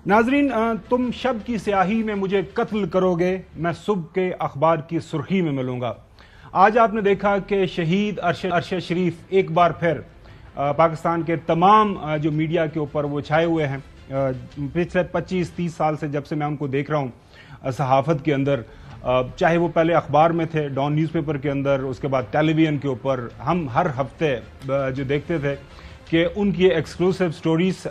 नाजरीन, तुम शब की स्याही में मुझे कत्ल करोगे, मैं सुबह के अखबार की सुर्खी में मिलूंगा। आज आपने देखा कि शहीद अरशद शरीफ एक बार फिर पाकिस्तान के तमाम जो मीडिया के ऊपर वो छाए हुए हैं। पिछले 25-30 साल से जब से मैं उनको देख रहा हूँ सहाफत के अंदर, चाहे वो पहले अखबार में थे, डॉन न्यूज़पेपर के अंदर, उसके बाद टेलीविजन के ऊपर, हम हर हफ्ते जो देखते थे कि उनकी एक्सक्लूसिव स्टोरीज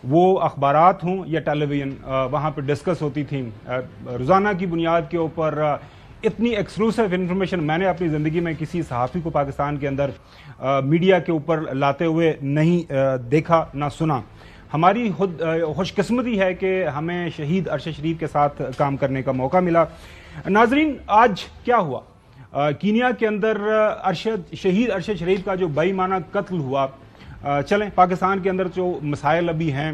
वो अखबारात हों या टेलीविज़न वहाँ पे डिस्कस होती थी रोज़ाना की बुनियाद के ऊपर। इतनी एक्सक्लूसिव इंफॉर्मेशन मैंने अपनी ज़िंदगी में किसी सहाफ़ी को पाकिस्तान के अंदर मीडिया के ऊपर लाते हुए नहीं देखा ना सुना। हमारी खुद खुशकिस्मती है कि हमें शहीद अरशद शरीफ के साथ काम करने का मौका मिला। नाजरीन, आज क्या हुआ? कीनिया के अंदर शहीद अरशद शरीफ का जो बेईमाना कत्ल हुआ, चलें पाकिस्तान के अंदर जो मसाइल अभी हैं,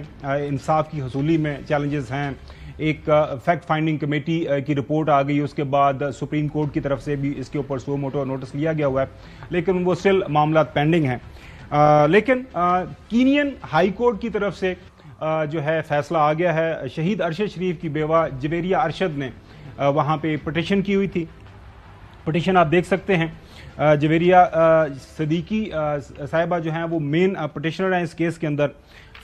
इंसाफ की हसूली में चैलेंजेस हैं। एक फैक्ट फाइंडिंग कमेटी की रिपोर्ट आ गई, उसके बाद सुप्रीम कोर्ट की तरफ से भी इसके ऊपर सो मोटो नोटिस लिया गया हुआ है, लेकिन वो स्टिल मामला पेंडिंग हैं। लेकिन कीनियन हाई कोर्ट की तरफ से जो है फैसला आ गया है। शहीद अरशद शरीफ की बेवा जवेरिया अरशद ने वहाँ पे पिटिशन की हुई थी। पिटिशन आप देख सकते हैं। जवेरिया सदीकी साहिबा जो हैं वो मेन पिटिशनर हैं इस केस के अंदर।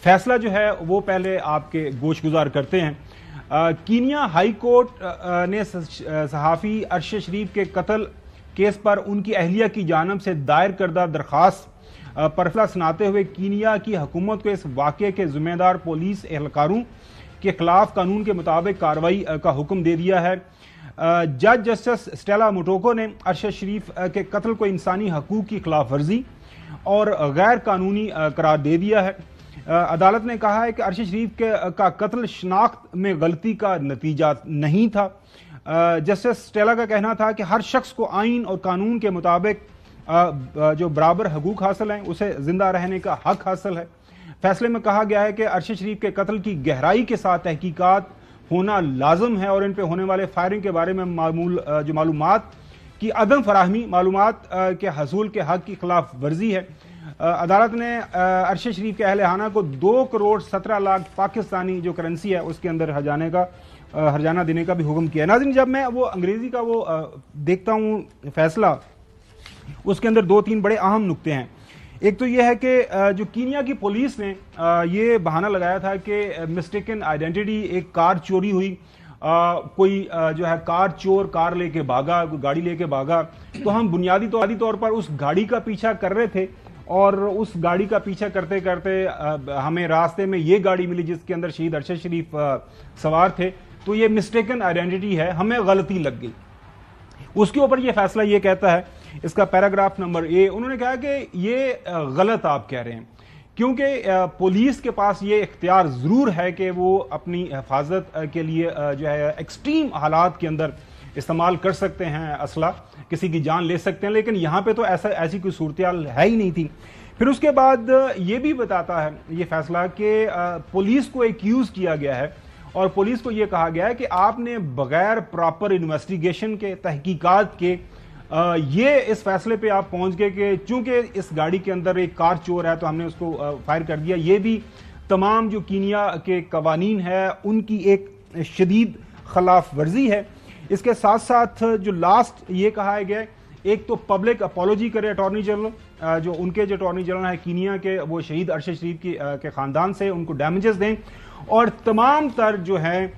फैसला जो है वो पहले आपके गोशगुजार करते हैं। कीनिया हाई कोर्ट ने सहाफ़ी अरशद शरीफ के कत्ल केस पर उनकी अहलिया की जानब से दायर करदा दरख्वास्त पर फैसला सुनाते हुए कीनिया की हुकूमत को इस वाक़े के जिम्मेदार पुलिस एहलकारों के खिलाफ कानून के मुताबिक कार्रवाई का हुक्म दे दिया है। जज जस्टिस स्टेला मोटोको ने अरशद शरीफ के कत्ल को इंसानी हकूक़ की खिलाफ वर्जी और गैर कानूनी करार दे दिया है। अदालत ने कहा है कि अरशद शरीफ का कत्ल शनाख्त में गलती का नतीजा नहीं था। जस्टिस स्टेला का कहना था कि हर शख्स को आइन और कानून के मुताबिक जो बराबर हकूक़ हासिल हैं, उसे जिंदा रहने का हक हासिल है। फैसले में कहा गया है कि अरशद शरीफ के कत्ल की गहराई के साथ तहकीकात होना लाजम है और इन पे होने वाले फायरिंग के बारे में जो मालूमात की अदम फराहमी मालूमात के हसूल के हक की खिलाफ वर्जी है। अदालत ने अरशद शरीफ के अहल-ए-खाना को 2 करोड़ 17 लाख पाकिस्तानी जो करेंसी है उसके अंदर हर्जाना देने का भी हुक्म किया। नाज़रीन, जब मैं वो अंग्रेजी का वो देखता हूँ फैसला, उसके अंदर 2-3 बड़े अहम नुक्ते हैं। एक तो यह है कि जो कीनिया की पुलिस ने ये बहाना लगाया था कि मिस्टेकन आइडेंटिटी, एक कार चोरी हुई, कोई जो है कार चोर कार लेके भागा, गाड़ी लेके भागा, तो हम बुनियादी तौर पर उस गाड़ी का पीछा कर रहे थे और उस गाड़ी का पीछा करते करते हमें रास्ते में ये गाड़ी मिली जिसके अंदर शहीद अरशद शरीफ सवार थे, तो ये मिस्टेकन आइडेंटिटी है, हमें गलती लग गई। उसके ऊपर ये फैसला ये कहता है, इसका पैराग्राफ नंबर ए, उन्होंने कहा कि ये गलत आप कह रहे हैं, क्योंकि पुलिस के पास ये इख्तियार जरूर है कि वो अपनी हिफाजत के लिए जो है एक्सट्रीम हालात के अंदर इस्तेमाल कर सकते हैं असला, किसी की जान ले सकते हैं, लेकिन यहाँ पे तो ऐसी कोई सूरत है ही नहीं थी। फिर उसके बाद ये भी बताता है ये फैसला कि पुलिस को एक्यूज किया गया है और पुलिस को यह कहा गया है कि आपने बगैर प्रॉपर इन्वेस्टिगेशन के, तहकीकात के ये इस फैसले पे आप पहुंच गए कि चूंकि इस गाड़ी के अंदर एक कार चोर है तो हमने उसको फायर कर दिया। ये भी तमाम जो कीनिया के कवानीन है उनकी एक शदीद खिलाफ वर्जी है। इसके साथ साथ जो लास्ट ये कहा गया, एक तो पब्लिक अपॉलोजी करे अटॉर्नी जनरल, जो उनके जो अटॉर्नी जनरल है कीनिया के, वो शहीद अरशद शरीफ के खानदान से उनको डैमेजेस दें और तमाम तर जो है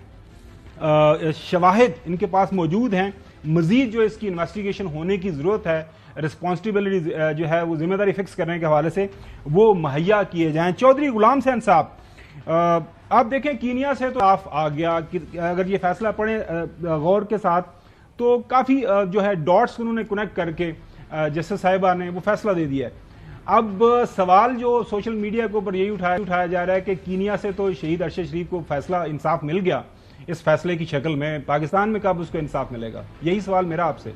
शवाहिद इनके पास मौजूद हैं, मजीद जो इसकी इन्वेस्टिगेशन होने की जरूरत है, रिस्पॉन्सिबिलिटी जो है वो जिम्मेदारी फिक्स करने के हवाले से वो मुहैया किए जाएं। चौधरी गुलाम हुसैन साहब, आप देखें कीनिया से तो साफ आ गया कि अगर ये फैसला पढ़े गौर के साथ तो काफी जो है डॉट्स उन्होंने कनेक्ट करके जस्टिस साहिबा ने वो फैसला दे दिया है। अब सवाल जो सोशल मीडिया के ऊपर यही उठाया जा रहा है कि कीनिया से तो शहीद अरशद शरीफ को फैसला इंसाफ मिल गया, इस फैसले की शक्ल में पाकिस्तान में कब उसको इंसाफ मिलेगा? यही सवाल मेरा आपसे।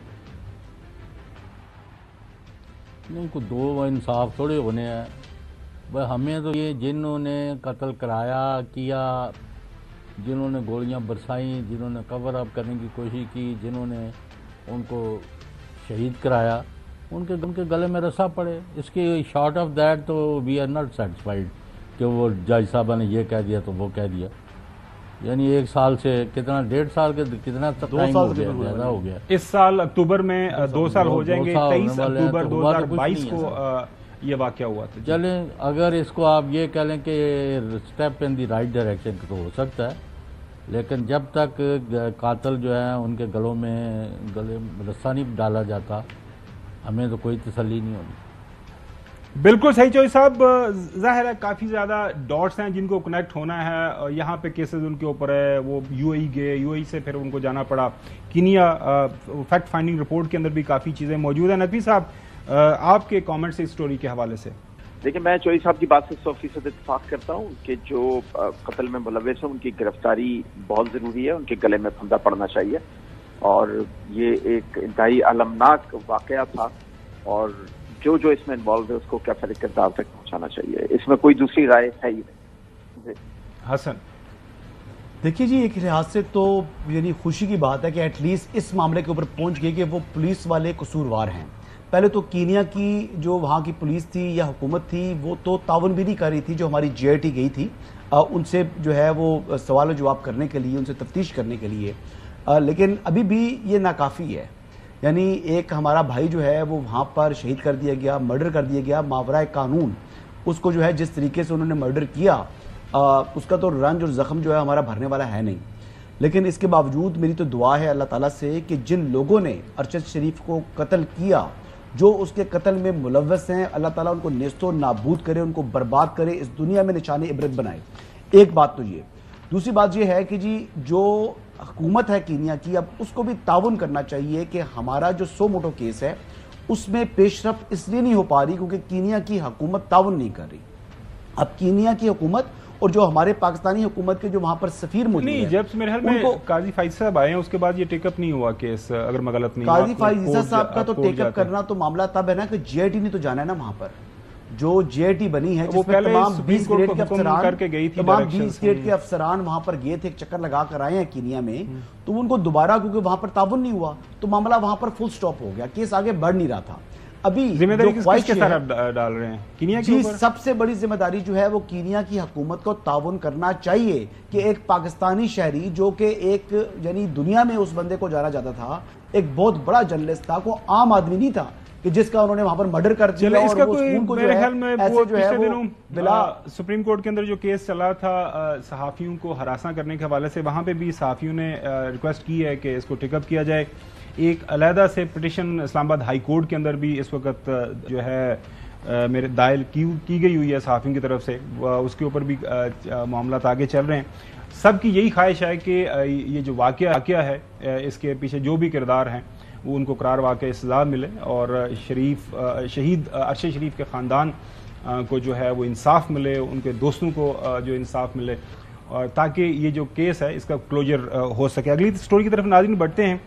नहीं, को दो इंसाफ थोड़े होने हैं भाई। हमें तो ये जिन्होंने कत्ल कराया किया, जिन्होंने गोलियां बरसाई, जिन्होंने कवर अप करने की कोशिश की, जिन्होंने उनको शहीद कराया, उनके गले में रस्सा पड़े। इसके शॉर्ट ऑफ दैट तो वी आर नॉट सेटिस्फाइड कि वो जज साहबा ने ये कह दिया तो वो कह दिया। यानी 1 साल से कितना, 1.5 साल के कितना टाइम हो गया, ज्यादा हो गया। इस साल अक्टूबर में 2 साल हो जाएंगे। 23 होने वाले हैं, अक्टूबर तो हुआ तो कुछ 2022 नहीं है को ये वाकया हुआ था। चलें, अगर इसको आप ये कह लें कि step in the right direction तो हो सकता है, लेकिन जब तक कातिल जो है उनके गले में रस्सा नहीं डाला जाता, हमें तो कोई तसल्ली नहीं होनी। बिल्कुल सही चौधरी साहब। जाहिर है काफ़ी ज़्यादा डॉट्स हैं जिनको कनेक्ट होना है। यहाँ पे केसेस उनके ऊपर है, वो यूएई गए, यूएई से फिर उनको जाना पड़ा कीनिया। फैक्ट फाइंडिंग रिपोर्ट के अंदर भी काफ़ी चीज़ें मौजूद हैं। नकवी साहब, आपके कमेंट्स इस स्टोरी के हवाले से। देखिए, मैं चौधरी साहब की बात से 100% इत्तेफाक करता हूँ कि जो कत्ल में मुलव्विस है उनकी गिरफ्तारी बहुत ज़रूरी है, उनके गले में फंदा पड़ना चाहिए। और ये एक इंतहाई अलमनाक वाकया था और जो जो इसमें इन्वॉल्व है उसको कैफे किरदार तक पहुंचाना चाहिए। इसमें कोई दूसरी राय है ही नहीं। हसन, देखिए जी, एक लिहाज से तो यानी खुशी की बात है कि एटलीस्ट इस मामले के ऊपर पहुंच गए कि वो पुलिस वाले कसूरवार हैं। पहले तो कीनिया की जो वहाँ की पुलिस थी या हुकूमत थी वो तो ताउन भी नहीं कर रही थी। जो हमारी JIT गई थी उनसे जो है वो सवाल जवाब करने के लिए, उनसे तफ्तीश करने के लिए, लेकिन अभी भी ये नाकाफ़ी है। यानी एक हमारा भाई जो है वो वहाँ पर शहीद कर दिया गया, मर्डर कर दिया गया मावराए कानून। उसको जो है जिस तरीके से उन्होंने मर्डर किया उसका तो रंज और ज़ख्म जो है हमारा भरने वाला है नहीं। लेकिन इसके बावजूद मेरी तो दुआ है अल्लाह ताला से कि जिन लोगों ने अरशद शरीफ को कत्ल किया, जो उसके कत्ल में मुलव्वस हैं, अल्लाह ताला उनको नेस्तो नाबूद करे, उनको बर्बाद करे, इस दुनिया में निशाने इबरत बनाए। एक बात तो ये। दूसरी बात ये है कि जी जो हुकूमत है कीनिया की, अब उसको भी ताउन करना चाहिए कि हमारा जो सो मोटो केस है उसमें पेशरफ इसलिए नहीं हो पा रही क्योंकि कीनिया की हुकूमत ताउन नहीं कर रही। अब कीनिया की हुकूमत और जो हमारे पाकिस्तानी हुकूमत के जो वहां पर सफीर मौजूद नहीं, है, जब मेरे ख्याल में काजी फाइज साहब आए हैं उसके बाद ये टेकअप नहीं हुआ केस, अगर मैं गलत नहीं। काजी फाइजा साहब का तो टेकअप करना तो मामला तब है ना कि JIT ने तो जाना है ना वहां पर। जो JIT बनी है जिसमें तमाम 20 ग्रेड के अफसरान करके गई थी, तमाम 20 ग्रेड के अफसरान वहां पर गए थे, एक चक्कर लगा कर आए हैं कीनिया में। तो उनको दोबारा क्योंकि वहां पर ताउन नहीं हुआ तो मामला वहां पर फुल स्टॉप हो गया, केस आगे बढ़ नहीं रहा था। अभी जिम्मेदारी किसके साथ आप डाल रहे हैं कीनिया के ऊपर? सबसे बड़ी जिम्मेदारी जो है वो कीनिया की हुकूमत को ताउन करना चाहिए कि एक पाकिस्तानी शहरी जो कि एक यानी दुनिया में उस बंदे को जाना जाता था, एक बहुत बड़ा जर्नलिस्ट था, को आम आदमी नहीं था कि जिसका उन्होंने वहां पर मर्डर कर दिया। इसका और कोई मेरे ख्याल में वो पिछले दिनों बिला सुप्रीम कोर्ट के अंदर जो केस चला था सहाफियों को हरासा करने के हवाले से, वहां पे भी सहाफियों ने रिक्वेस्ट की है कि इसको टेकअप किया जाए। एक अलहदा से पिटिशन इस्लामाबाद हाई कोर्ट के अंदर भी इस वक्त जो है मेरे दायर की गई हुई है सहाफियों की तरफ से, उसके ऊपर भी मामला आगे चल रहे हैं। सबकी यही ख्वाहिश है कि ये जो वाकया है इसके पीछे जो भी किरदार हैं वो उनको करार वाकई सजा मिले और शहीद अरशद शरीफ के ख़ानदान को जो है वो इंसाफ मिले, उनके दोस्तों को जो इंसाफ मिले, और ताकि ये जो केस है इसका क्लोजर हो सके। अगली स्टोरी की तरफ नाज़रीन बढ़ते हैं।